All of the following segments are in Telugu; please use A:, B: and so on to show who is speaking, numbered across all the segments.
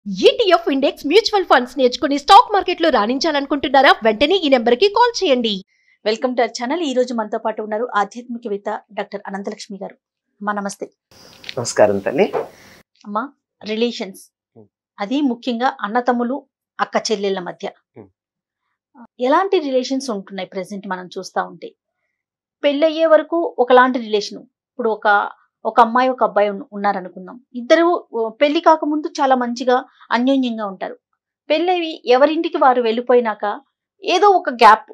A: ఈటీఎఫ్ ఇండెక్స్ మ్యూచువల్ ఫండ్స్ నేర్చుకుని స్టాక్ మార్కెట్లో రాణించాలనుకుంటున్నారా? వెంటనే ఈ నెంబర్కి కాల్ చేయండి.
B: Welcome to our channel. ఈ రోజు మనతో పాటు ఉన్నారు ఆధ్యాత్మికవేత్త డాక్టర్ అనంతలక్ష్మి గారు. అమ్మా నమస్తే.
C: నమస్కారం తల్లి.
B: అమ్మా, రిలేషన్స్ అది ముఖ్యంగా అన్నతమ్ములు అక్క చెల్లెళ్ళ మధ్య ఎలాంటి రిలేషన్స్ ఉంటున్నాయి ప్రెసెంట్ మనం చూస్తా ఉంటే? పెళ్ళయ్యే వరకు ఒకలాంటి రిలేషన్. ఇప్పుడు ఒక అమ్మాయి ఒక అబ్బాయి ఉన్నారనుకుందాం. ఇద్దరు పెళ్లి కాకముందు చాలా మంచిగా అన్యోన్యంగా ఉంటారు. పెళ్ళయి ఎవరింటికి వారు వెళ్ళిపోయినాక ఏదో ఒక గ్యాప్,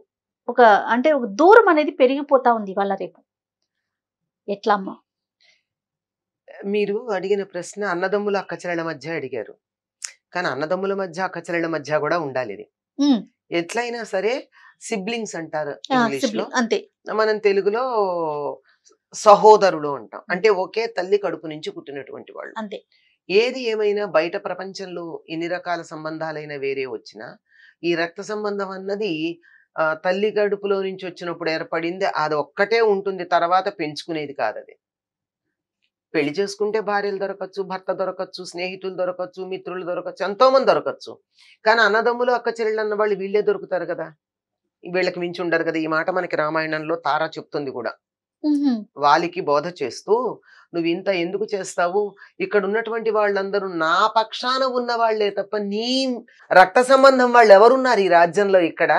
B: ఒక దూరం అనేది పెరిగిపోతా ఉంది వాళ్ళ రేపు. ఎట్లా అమ్మా?
C: మీరు అడిగిన ప్రశ్న అన్నదమ్ముల అక్కచెల్లెల మధ్య అడిగారు. కానీ అన్నదమ్ముల మధ్య అక్కచెల్లెల మధ్య కూడా ఉండాలి ఇది. ఎట్లయినా సరే సిబ్లింగ్స్ అంటారు ఇంగ్లీష్ లో,
B: అంతే.
C: మనం తెలుగులో సహోదరులు అంటాం. అంటే ఒకే తల్లి కడుపు నుంచి పుట్టినటువంటి వాళ్ళు.
B: అంతే.
C: ఏది ఏమైనా బయట ప్రపంచంలో ఎన్ని రకాల సంబంధాలైనా వేరే వచ్చినా ఈ రక్త సంబంధం అన్నది తల్లి కడుపులో నుంచి వచ్చినప్పుడు ఏర్పడింది. అది ఒక్కటే ఉంటుంది, తర్వాత పెంచుకునేది కాదు. అది పెళ్లి చేసుకుంటే భార్యలు దొరకచ్చు, భర్త దొరకచ్చు, స్నేహితులు దొరకచ్చు, మిత్రులు దొరకచ్చు, ఎంతో మంది దొరకచ్చు. కానీ అన్నదమ్ములు అక్క చెల్లెళ్ళు అన్న వాళ్ళు వీళ్ళే దొరుకుతారు కదా, వీళ్ళకి మించి ఉండరు కదా. ఈ మాట మనకి రామాయణంలో తార చెప్తుంది కూడా. వాలికి బోధ చేస్తూ, నువ్వు ఇంత ఎందుకు చేస్తావు, ఇక్కడ ఉన్నటువంటి వాళ్ళందరూ నా పక్షాన ఉన్న వాళ్లే తప్ప నీ రక్త సంబంధం వాళ్ళు ఎవరున్నారు ఈ రాజ్యంలో, ఇక్కడ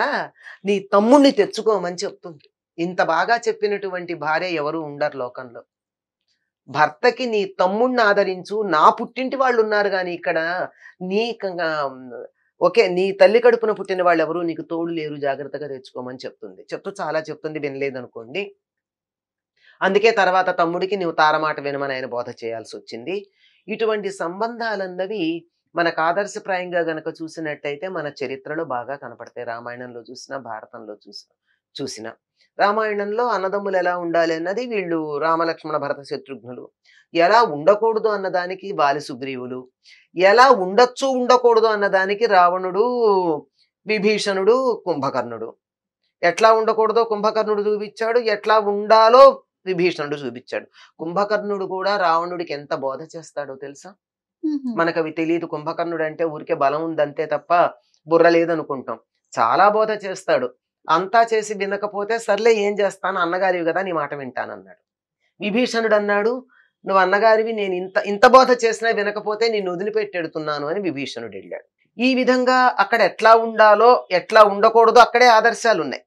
C: నీ తమ్ముణ్ణి తెచ్చుకోమని చెప్తుంది. ఇంత బాగా చెప్పినటువంటి భార్య ఎవరు ఉండరు లోకంలో. భర్తకి నీ తమ్ముణ్ణి ఆదరించు, నా పుట్టింటి వాళ్ళు ఉన్నారు కానీ ఇక్కడ నీ ఓకే నీ తల్లి కడుపున పుట్టిన వాళ్ళు ఎవరు నీకు తోడు లేరు, జాగ్రత్తగా తెచ్చుకోమని చెప్తుంది. చాలా చెప్తుంది, వినలేదనుకోండి. అందుకే తర్వాత తమ్ముడికి నువ్వు తారమాట వినమని ఆయన బోధ చేయాల్సి వచ్చింది. ఇటువంటి సంబంధాలన్నవి మనకు ఆదర్శప్రాయంగా గనక చూసినట్టయితే మన చరిత్రలో బాగా కనపడతాయి. రామాయణంలో చూసినా, భారతంలో చూసినా. రామాయణంలో అన్నదమ్ములు ఎలా ఉండాలి అన్నది వీళ్ళు రామలక్ష్మణ భరత శత్రుఘ్నులు, ఎలా ఉండకూడదు అన్నదానికి వాలి సుగ్రీవులు, ఎలా ఉండొచ్చు ఉండకూడదు అన్నదానికి రావణుడు, విభీషణుడు, కుంభకర్ణుడు. ఎట్లా ఉండకూడదో కుంభకర్ణుడు చూపించాడు, ఎట్లా ఉండాలో విభీషణుడు చూపించాడు. కుంభకర్ణుడు కూడా రావణుడికి ఎంత బోధ చేస్తాడో తెలుసా? మనకు అవి తెలియదు. కుంభకర్ణుడు అంటే ఊరికే బలం ఉందంతే తప్ప బుర్ర లేదనుకుంటాం. చాలా బోధ చేస్తాడు. అంతా చేసి వినకపోతే సర్లే ఏం చేస్తాను, అన్నగారివి కదా నీ మాట వింటానన్నాడు. విభీషణుడు అన్నాడు, నువ్వు అన్నగారివి, నేను ఇంత బోధ చేసినా వినకపోతే నిన్ను వదిలిపెట్టెడుతున్నాను అని విభీషణుడు వెళ్ళాడు. ఈ విధంగా అక్కడ ఎట్లా ఉండాలో ఎట్లా ఉండకూడదో అక్కడే ఆదర్శాలు ఉన్నాయి.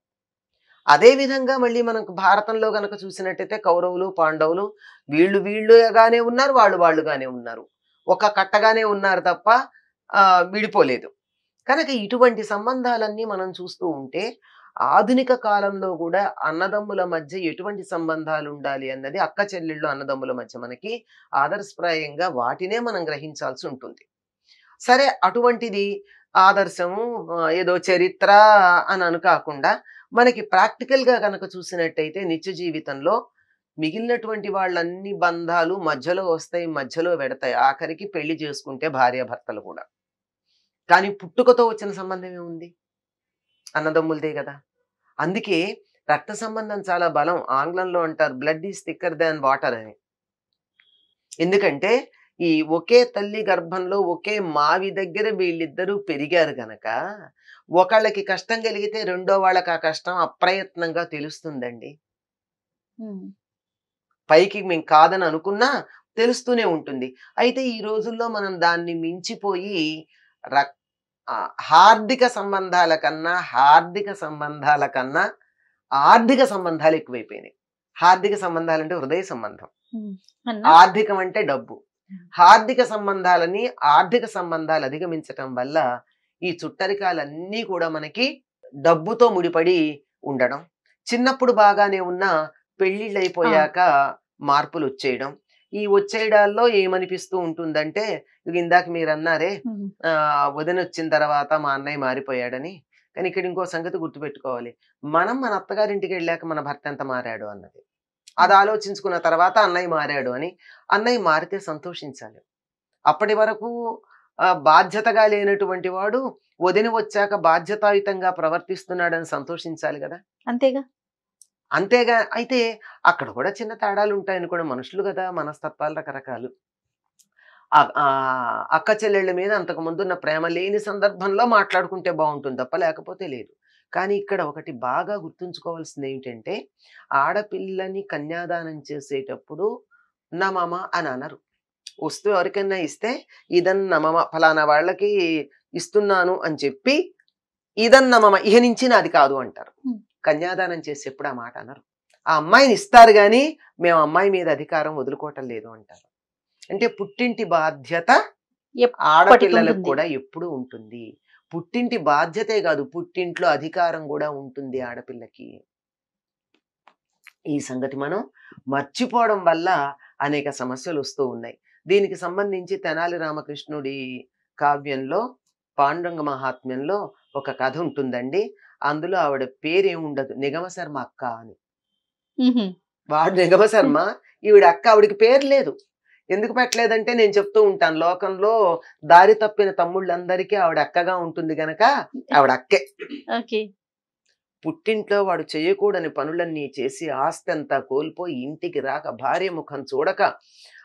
C: అదే విధంగా మళ్ళీ మనకు భారతంలో గనక చూసినట్టయితే కౌరవులు పాండవులు వీళ్ళుగానే ఉన్నారు, వాళ్ళుగానే ఉన్నారు, ఒక కట్టగానే ఉన్నారు తప్ప విడిపోలేదు. కనుక ఇటువంటి సంబంధాలన్నీ మనం చూస్తూ ఉంటే ఆధునిక కాలంలో కూడా అన్నదమ్ముల మధ్య ఎటువంటి సంబంధాలు ఉండాలి అన్నది అక్క చెల్లెళ్ళు అన్నదమ్ముల మధ్య మనకి ఆదర్శప్రాయంగా వాటినే మనం గ్రహించాల్సి ఉంటుంది. సరే, అటువంటిది ఆదర్శము ఏదో చరిత్ర అని కాకుండా మనకి ప్రాక్టికల్ గా కనుక చూసినట్టయితే నిత్య జీవితంలో మిగిలినటువంటి వాళ్ళన్ని బంధాలు మధ్యలో వస్తాయి, మధ్యలో పెడతాయి. ఆఖరికి పెళ్లి చేసుకుంటే భార్యాభర్తలు కూడా. కానీ పుట్టుకతో వచ్చిన సంబంధం ఏముంది? అన్నదమ్ములదే కదా. అందుకే రక్త సంబంధం చాలా బలం. ఆంగ్లంలో అంటారు blood is thicker than water అని. ఎందుకంటే ఈ ఒకే తల్లి గర్భంలో ఒకే మావి దగ్గర వీళ్ళిద్దరూ పెరిగారు గనక ఒకళ్ళకి కష్టం కలిగితే రెండో వాళ్ళకి ఆ కష్టం అప్రయత్నంగా తెలుస్తుందండి. పైకి మేము కాదని అనుకున్నా తెలుస్తూనే ఉంటుంది. అయితే ఈ రోజుల్లో మనం దాన్ని మించిపోయి హార్దిక సంబంధాల కన్నా ఆర్థిక సంబంధాలు ఎక్కువైపోయినాయి. హార్దిక సంబంధాలు అంటే హృదయ సంబంధం, ఆర్థికం అంటే డబ్బు. హార్దిక ఆర్థిక సంబంధాలు అధిగమించటం వల్ల ఈ చుట్టరికాలన్నీ కూడా మనకి డబ్బుతో ముడిపడి ఉండడం, చిన్నప్పుడు బాగానే ఉన్న పెళ్లిళ్ళు అయిపోయాక మార్పులు వచ్చేయడం. ఈ వచ్చేయడాల్లో ఏమనిపిస్తూ ఉంటుందంటే, ఇందాక మీరు అన్నారే వదిన వచ్చిన తర్వాత మా అన్నయ్య మారిపోయాడని. కానీ ఇక్కడ ఇంకో సంగతి గుర్తుపెట్టుకోవాలి, మన అత్తగారింటికి వెళ్ళాక మన భర్త ఎంత మారాడు అన్నది. అది ఆలోచించుకున్న తర్వాత అన్నయ్య మారాడు అని. అన్నయ్య మారితే సంతోషించాలి. అప్పటి వరకు బాధ్యతగా లేనటువంటి వాడు వదిన వచ్చాక బాధ్యతాయుతంగా ప్రవర్తిస్తున్నాడని సంతోషించాలి కదా. అంతేగా. అయితే అక్కడ కూడా చిన్న తేడాలు ఉంటాయని కూడా, మనుషులు కదా, మనస్తత్వాలు రకరకాలు. అక్క చెల్లెళ్ళ మీద అంతకు ముందున్న ప్రేమ లేని సందర్భంలో మాట్లాడుకుంటే బాగుంటుంది తప్ప లేకపోతే లేదు. కానీ ఇక్కడ ఒకటి బాగా గుర్తుంచుకోవాల్సింది ఏమిటంటే, ఆడపిల్లని కన్యాదానం చేసేటప్పుడు నమమ అని అనరు. వస్తువు ఎవరికైనా ఇస్తే ఇదన్నమమ, ఫలానా వాళ్ళకి ఇస్తున్నాను అని చెప్పి ఇదన్నమమ, ఇహ నుంచి నాది కాదు అంటారు. కన్యాదానం చేసేప్పుడు ఆ మాట అనరు. ఆ అమ్మాయిని ఇస్తారు గాని మేము అమ్మాయి మీద అధికారం వదులుకోవటం లేదు అంటారు. అంటే పుట్టింటి బాధ్యత ఆడపిల్లలకు కూడా ఎప్పుడు ఉంటుంది. పుట్టింటి బాధ్యతే కాదు, పుట్టింట్లో అధికారం కూడా ఉంటుంది ఆడపిల్లకి. ఈ సంగతి మనం మర్చిపోవడం వల్ల అనేక సమస్యలు వస్తూ ఉన్నాయి. దీనికి సంబంధించి తెనాలి రామకృష్ణుడి కావ్యంలో పాండురంగ మహాత్మ్యంలో ఒక కథ ఉంటుందండి. అందులో ఆవిడ పేరేముండదు, నిగమ శర్మ అక్క అని. వాడు నిగమ శర్మ, ఈవిడ అక్క. ఆవిడికి పేరు లేదు. ఎందుకు పెట్టలేదంటే నేను చెప్తూ ఉంటాను, లోకంలో దారి తప్పిన తమ్ముళ్ళందరికీ ఆవిడ అక్కగా ఉంటుంది గనక ఆవిడ అక్కే. పుట్టింట్లో వాడు చేయకూడని పనులన్నీ చేసి ఆస్తి అంతా కోల్పోయి ఇంటికి రాక భార్య ముఖం చూడక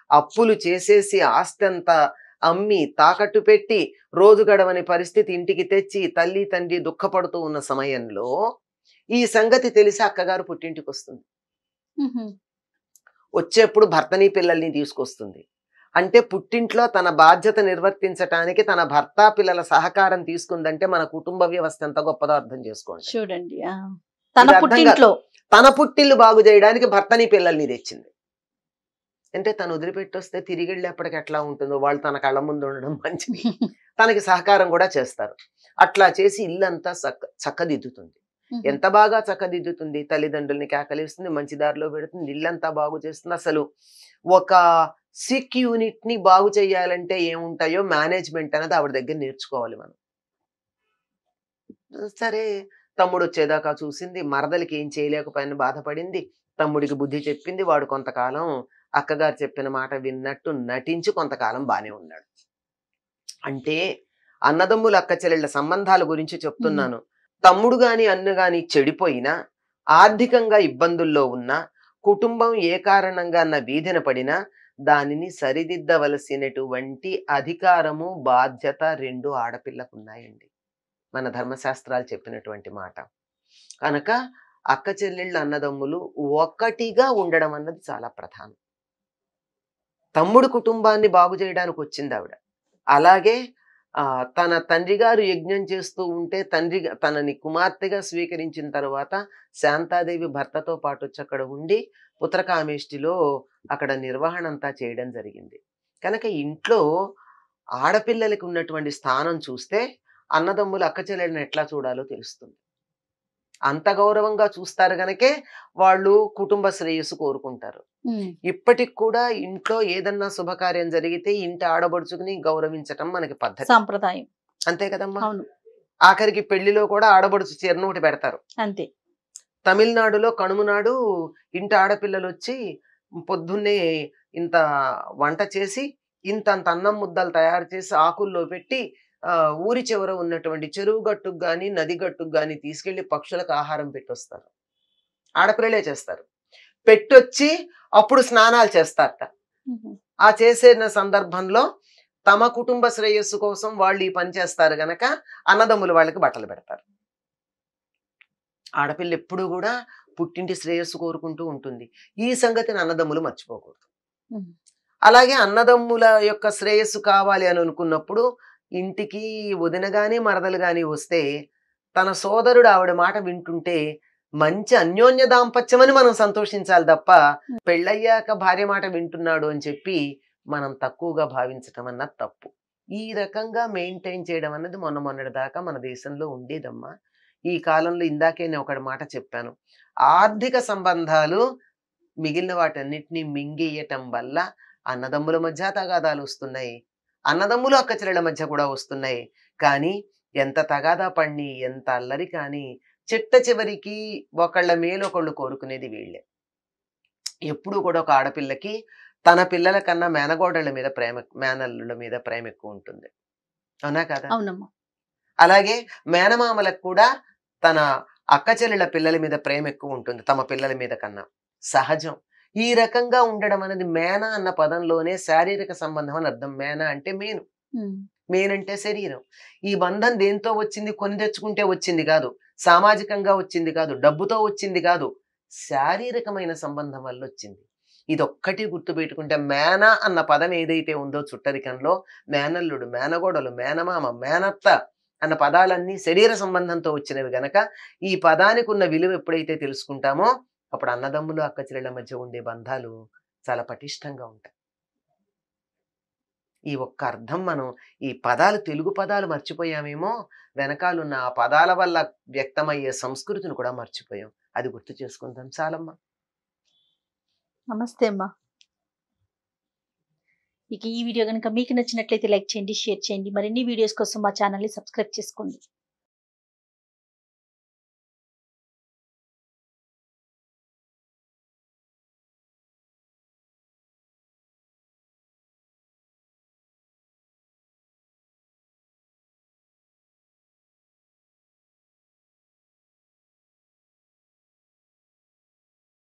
C: అప్పులు చేసేసి ఆస్తి అంతా అమ్మి తాకట్టు పెట్టి రోజు గడవని పరిస్థితి ఇంటికి తెచ్చి తల్లి తండ్రి దుఃఖపడుతూ ఉన్న సమయంలో ఈ సంగతి తెలిసి అక్కగారు పుట్టింటికి వస్తుంది. వచ్చేప్పుడు భర్తని పిల్లల్ని తీసుకొస్తుంది. అంటే పుట్టింట్లో తన బాధ్యత నిర్వర్తించటానికి తన భర్త పిల్లల సహకారం తీసుకుందంటే మన కుటుంబ వ్యవస్థ ఎంత గొప్పదో అర్థం చేసుకోండి.
B: చూడండి, తన
C: పుట్టిల్లు బాగు చేయడానికి భర్తని పిల్లల్ని తెచ్చింది. అంటే తను వదిలిపెట్టి వస్తే తిరిగి వెళ్ళేప్పటికి ఎట్లా ఉంటుందో, వాళ్ళు తన కళ్ళ ముందు ఉండడం మంచిది. తనకి సహకారం కూడా చేస్తారు. అట్లా చేసి ఇల్లంతా చక్కదిద్దుతుంది. ఎంత బాగా చక్కదిద్దుతుంది, తల్లిదండ్రుల్ని కేకలిస్తుంది, మంచి దారిలో పెడుతుంది, ఇల్లంతా బాగు చేస్తుంది. అసలు ఒక సిక్ యూనిట్ ని బాగు చేయాలంటే ఏముంటాయో మేనేజ్మెంట్ అనేది ఆవిడ దగ్గర నేర్చుకోవాలి మనం. సరే, తమ్ముడు వచ్చేదాకా చూసింది, మరదలకి ఏం చేయలేకపోయిన బాధపడింది, తమ్ముడికి బుద్ధి చెప్పింది. వాడు కొంతకాలం అక్కగారు చెప్పిన మాట విన్నట్టు నటించి కొంతకాలం బానే ఉన్నాడు. అంటే అన్నదమ్ముల అక్క చెల్లెళ్ళ సంబంధాల గురించి చెప్తున్నాను. తమ్ముడు గాని అన్న గాని చెడిపోయినా, ఆర్థికంగా ఇబ్బందుల్లో ఉన్నా, కుటుంబం ఏ కారణంగా అన్న వీధిన పడినా దానిని సరిదిద్దవలసినటువంటి అధికారము బాధ్యత రెండు ఆడపిల్లకు ఉన్నాయండి. మన ధర్మశాస్త్రాలు చెప్పినటువంటి మాట. కనుక అక్క చెల్లెళ్ళు అన్నదమ్ములు ఒక్కటిగా ఉండడం అన్నది చాలా ప్రధానం. తమ్ముడు కుటుంబాన్ని బాగు చేయడానికి వచ్చింది ఆవిడ. అలాగే తన తండ్రి గారు యజ్ఞం చేస్తూ ఉంటే తనని కుమార్తెగా స్వీకరించిన తర్వాత శాంతాదేవి భర్తతో పాటు వచ్చి అక్కడ ఉండి పుత్రకామేష్టిలో అక్కడ నిర్వహణ అంతా చేయడం జరిగింది. కనుక ఇంట్లో ఆడపిల్లలకి ఉన్నటువంటి స్థానం చూస్తే అన్నదమ్ములు అక్క చెల్లెళ్ళని ఎట్లా చూడాలో తెలుస్తుంది. అంత గౌరవంగా చూస్తారు గనకే వాళ్ళు కుటుంబ శ్రేయస్సు కోరుకుంటారు. ఇప్పటికి కూడా ఇంట్లో ఏదన్నా శుభకార్యం జరిగితే ఇంటి ఆడబడుచుకుని గౌరవించటం మనకి పద్ధతి,
B: సాంప్రదాయం.
C: అంతే కదమ్మా. ఆఖరికి పెళ్లిలో కూడా ఆడబడుచు చీరనోటి పెడతారు.
B: అంతే.
C: తమిళనాడులో కనుమ నాడు ఇంటి ఆడపిల్లలు వచ్చి పొద్దున్నే ఇంత వంట చేసి ఇంతంత అన్నం ముద్దలు తయారు చేసి ఆకుల్లో పెట్టి ఊరి చివర ఉన్నటువంటి చెరువు గట్టుకు గాని నది గట్టుకు గాని తీసుకెళ్లి పక్షులకు ఆహారం పెట్టొస్తారు. ఆడపిల్లలే చేస్తారు. పెట్టొచ్చి అప్పుడు స్నానాలు చేస్తారట. ఆ చేసిన సందర్భంలో తమ కుటుంబ శ్రేయస్సు కోసం వాళ్ళు ఈ పని చేస్తారు గనక అన్నదమ్ములు వాళ్ళకి బట్టలు పెడతారు. ఆడపిల్ల ఎప్పుడు కూడా పుట్టింటి శ్రేయస్సు కోరుకుంటూ ఉంటుంది. ఈ సంగతిని అన్నదమ్ములు మర్చిపోకూడదు. అలాగే అన్నదమ్ముల యొక్క శ్రేయస్సు కావాలి అని అనుకున్నప్పుడు ఇంటికి వదిన గాని మరదలు గాని వస్తే తన సోదరుడు ఆవిడ మాట వింటుంటే మంచి అన్యోన్య దాంపత్యం అని మనం సంతోషించాలి తప్ప పెళ్ళయ్యాక భార్య మాట వింటున్నాడు అని చెప్పి మనం తక్కువగా భావించటం అన్నది తప్పు. ఈ రకంగా మెయింటైన్ చేయడం అన్నది మొన్నటి దాకా మన దేశంలో ఉండేదమ్మా. ఈ కాలంలో ఇందాకే నేను ఒకటి మాట చెప్పాను, ఆర్థిక సంబంధాలు మిగిలిన వాటన్నిటిని మింగేయటం వల్ల అన్నదమ్ముల మధ్య తగాదాలు వస్తున్నాయి, అన్నదమ్ములు అక్క చెల్లెల మధ్య కూడా వస్తున్నాయి. కానీ ఎంత తగాదా పడిని ఎంత అల్లరి కానీ చిట్ట చివరికి ఒకళ్ళ మేలొకళ్ళు కోరుకునేది వీళ్ళే. ఎప్పుడు కూడా ఒక ఆడపిల్లకి తన పిల్లల కన్నా మేనగోడళ్ళ మీద ప్రేమ, మేనల్లుల మీద ప్రేమ ఎక్కువ ఉంటుంది. అవునా కదా?
B: అవునమ్మా.
C: అలాగే మేనమామలకు కూడా తన అక్క చెల్లెళ్ళ పిల్లల మీద ప్రేమ ఎక్కువ ఉంటుంది తమ పిల్లల మీద కన్నా. సహజం. ఈ రకంగా ఉండడం అనేది మేన అన్న పదంలోనే శారీరక సంబంధం అని అర్థం. మేన అంటే మేను, మేన్ అంటే శరీరం. ఈ బంధం దేంతో వచ్చింది? కొని తెచ్చుకుంటే వచ్చింది కాదు, సామాజికంగా వచ్చింది కాదు, డబ్బుతో వచ్చింది కాదు, శారీరకమైన సంబంధం వల్ల వచ్చింది. ఇదొక్కటి గుర్తుపెట్టుకుంటే మేన అన్న పదం ఏదైతే ఉందో చుట్టరికంలో, మేనల్లుడు, మేనగోడలు, మేనమామ, మేనత్త అన్న పదాలన్నీ శరీర సంబంధంతో వచ్చినవి గనక ఈ పదానికి ఉన్న విలువ ఎప్పుడైతే తెలుసుకుంటామో అప్పుడు అన్నదమ్ములు అక్క చెల్లెళ్ళ మధ్య ఉండే బంధాలు చాలా పటిష్టంగా ఉంటాయి. ఈ ఒక్క అర్థం మనం ఈ పదాలు, తెలుగు పదాలు మర్చిపోయామేమో, వెనకాలన్న ఆ పదాల వల్ల వ్యక్తమయ్యే సంస్కృతిని కూడా మర్చిపోయాం. అది గుర్తు చేసుకుందాం చాలమ్మా.
B: నమస్తే అమ్మా. ఇక ఈ వీడియో కనుక మీకు నచ్చినట్లయితే లైక్ చేయండి, షేర్ చేయండి. మరిన్ని వీడియోస్ కోసం మా ఛానల్ని సబ్స్క్రైబ్ చేసుకోండి.